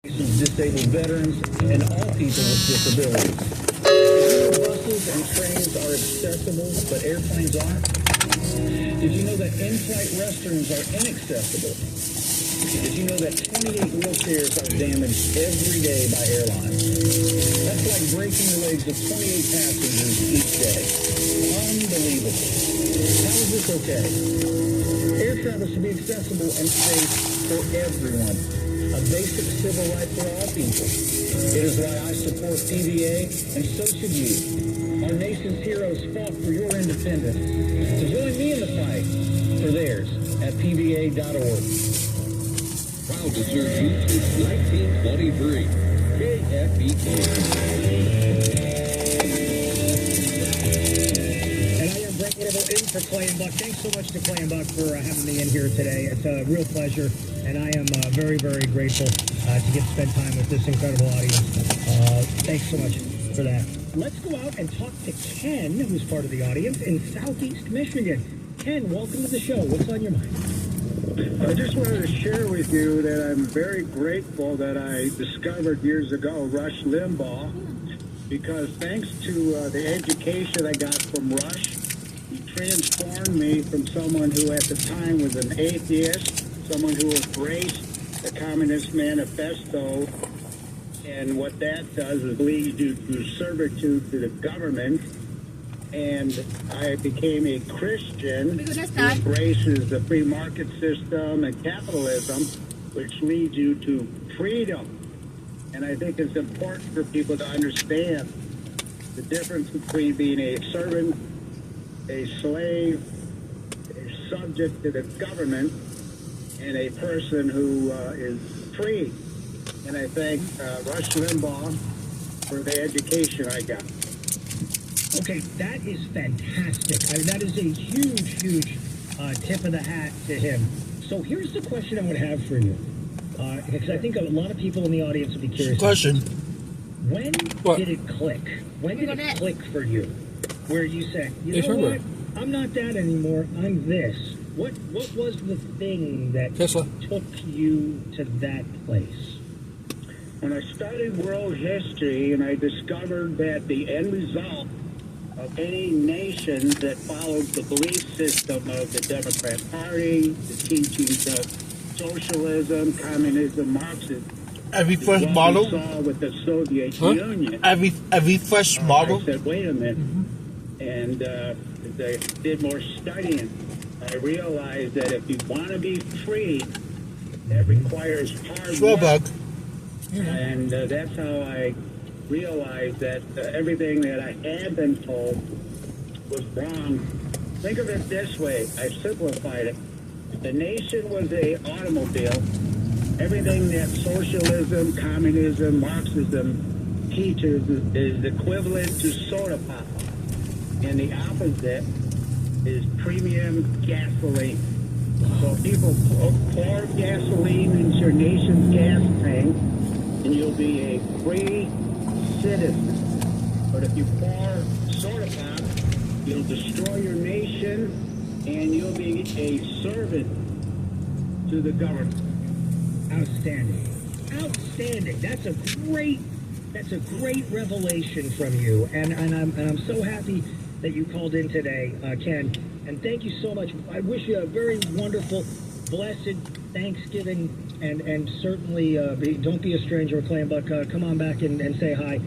disabled veterans, and all people with disabilities. Buses and trains are accessible, but airplanes aren't? Did you know that in-flight restrooms are inaccessible? Did you know that 28 wheelchairs are damaged every day by airlines? That's like breaking the legs of 28 passengers each day. Unbelievable. How is this okay? Air travel should be accessible and safe for everyone. A basic civil right for all people. It is why I support PVA, and so should you. Our nation's heroes fought for your independence. So join me in the fight for theirs at PVA.org. Proud to serve you since 1923. KFBK. And I am Brett Whittle in for Clay and Buck. Thanks so much to Clay and Buck for having me in here today. It's a real pleasure, and I am very, very grateful to get to spend time with this incredible audience. Thanks so much for that. Let's go out and talk to Ken, who's part of the audience in Southeast Michigan. Ken, welcome to the show. What's on your mind? I just wanted to share with you that I'm very grateful that I discovered years ago Rush Limbaugh, because thanks to the education I got from Rush, he transformed me from someone who at the time was an atheist, someone who embraced the Communist Manifesto, and what that does is lead you to servitude to the government. And I became a Christian who embraces the free market system and capitalism, which leads you to freedom. And I think it's important for people to understand the difference between being a servant, a slave, a subject to the government, and a person who is free. And I thank Rush Limbaugh for the education I got. Okay, that is fantastic. I mean, that is a huge, huge tip of the hat to him. So here's the question I would have for you, because I think a lot of people in the audience would be curious. Question. When did it click? When did it click for you? Where you said, you know what? I'm not that anymore. I'm this. What was the thing that took you to that place? When I studied world history and I discovered that the end result of any nation that followed the belief system of the Democrat Party, the teachings of socialism, communism, Marxism, every first model we saw with the Soviet Union. Every first model. I said, wait a minute. And as I did more studying, I realized that if you want to be free, that requires hard work. And that's how I realized that everything that I had been told was wrong. Think of it this way. I simplified it. If the nation was a automobile, everything that socialism, communism, Marxism teaches is equivalent to soda pop. And the opposite is premium gasoline. So people pour gasoline into your nation's gas tank, and you'll be a free citizen. But if you pour soda pop, you'll destroy your nation, and you'll be a servant to the government. Outstanding. Outstanding. That's a great revelation from you. And I'm so happy that you called in today, Ken. And thank you so much. I wish you a very wonderful, blessed Thanksgiving, and certainly don't be a stranger with Clay and Buck. Come on back and say hi.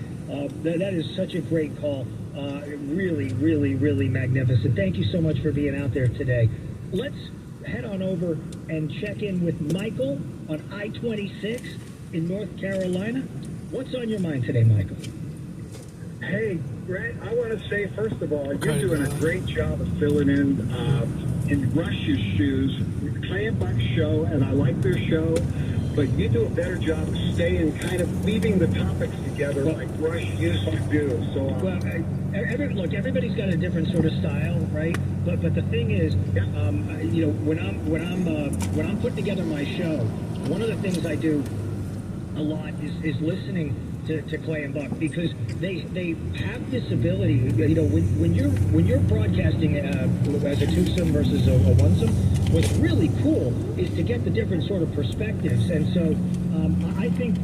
That is such a great call. Really, really, really magnificent. Thank you so much for being out there today. Let's head on over and check in with Michael on I-26 in North Carolina. What's on your mind today, Michael? Hey, Brett, I want to say, first of all, you're doing a great job of filling in Rush's shoes. Clay and Buck show, and I like their show, but you do a better job of staying kind of weaving the topics together like Rush used to do. So, look, everybody's got a different sort of style, right? But the thing is, you know, when I'm putting together my show, one of the things I do a lot is listening to Clay and Buck, because they have this ability. You know, when you're broadcasting as a twosome versus a onesome, what's really cool is to get the different sort of perspectives. And so I think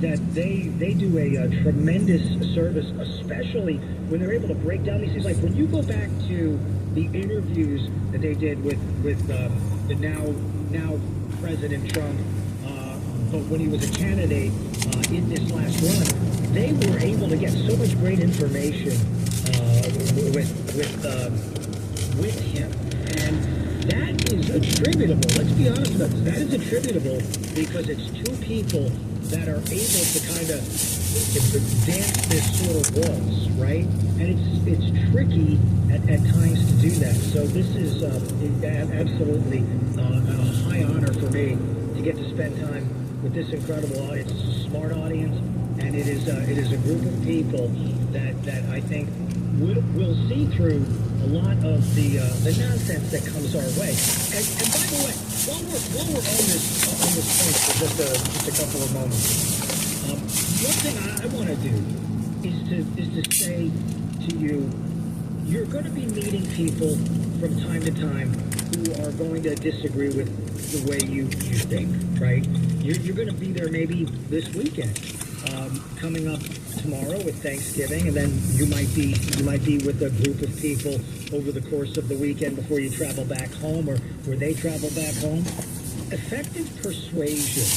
that they do a tremendous service, especially when they're able to break down these things. Like when you go back to the interviews that they did with the now President Trump, but when he was a candidate in this last run, they were able to get so much great information with him, and that is attributable. Let's be honest about this. That is attributable because it's two people that are able to kind of dance this sort of waltz, right? And it's tricky at times to do that. So this is absolutely a high honor for me to get to spend time with this incredible audience. It's a smart audience, and it is a group of people that I think will see through a lot of the nonsense that comes our way. And by the way, while we're on this point for just a couple of moments, one thing I want to do is to say to you, you're going to be meeting people from time to time who are going to disagree with the way you think, right? You're going to be there maybe this weekend, coming up tomorrow with Thanksgiving, and then you might be with a group of people over the course of the weekend before you travel back home, or where they travel back home. Effective persuasion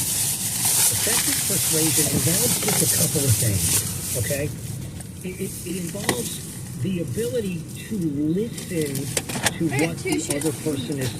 involves just a couple of things, okay? It involves the ability to listen to what the other person is saying.